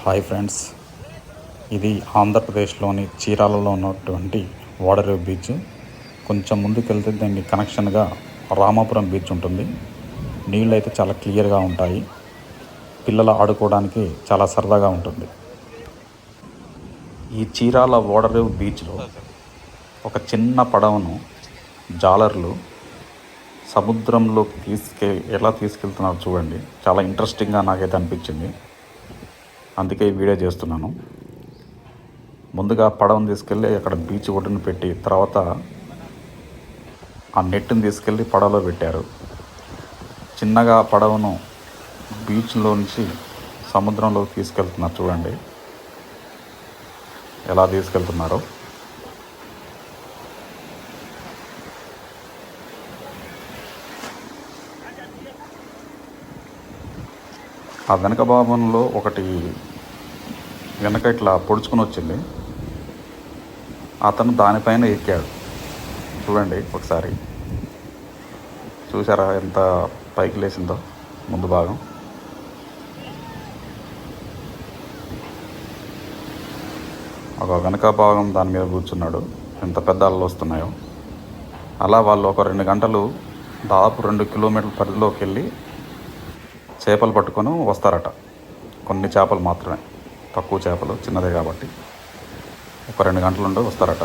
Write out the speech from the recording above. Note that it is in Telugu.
హాయ్ ఫ్రెండ్స్, ఇది ఆంధ్రప్రదేశ్లోని చీరాలలో ఉన్నటువంటి ఓడరేవు బీచ్. కొంచెం ముందుకు వెళ్తే దీన్ని కనెక్షన్గా రామాపురం బీచ్ ఉంటుంది. నీళ్ళు అయితే చాలా క్లియర్గా ఉంటాయి. పిల్లలు ఆడుకోవడానికి చాలా సరదాగా ఉంటుంది. ఈ చీరాల ఓడరేవు బీచ్లో ఒక చిన్న పడవను జాలర్లు సముద్రంలోకి ఎలా తీసుకెళ్తున్నారు చూడండి. చాలా ఇంట్రెస్టింగ్గా నాకైతే అనిపించింది. అందుకే ఈ వీడియో చేస్తున్నాను. ముందుగా పడవను తీసుకెళ్ళి అక్కడ బీచ్ ఒడ్డున పెట్టి తర్వాత ఆ నెట్ని తీసుకెళ్ళి పడవలో పెట్టారు. చిన్నగా పడవను బీచ్లో నుంచి సముద్రంలోకి తీసుకెళ్తున్నారు చూడండి ఎలా తీసుకెళ్తున్నారో. ఆ వెనక భాగంలో ఒకటి వెనక ఇట్లా పొడుచుకుని వచ్చింది. అతను దానిపైన ఎక్కాడు చూడండి. ఒకసారి చూసారా ఎంత పైకి లేచిందో ముందు భాగం. ఒక వెనక భాగం దాని మీద కూర్చున్నాడు. ఎంత పెద్ద అలలు వస్తున్నాయో. అలా వాళ్ళు ఒక 2 గంటలు దాదాపు 2 కిలోమీటర్ల పరిధిలోకి వెళ్ళి చేపలు పట్టుకొని వస్తారట. కొన్ని చేపలు మాత్రమే, తక్కువ చేపలు, చిన్నదే కాబట్టి ఒక 2 గంటలు ఉండి వస్తారట.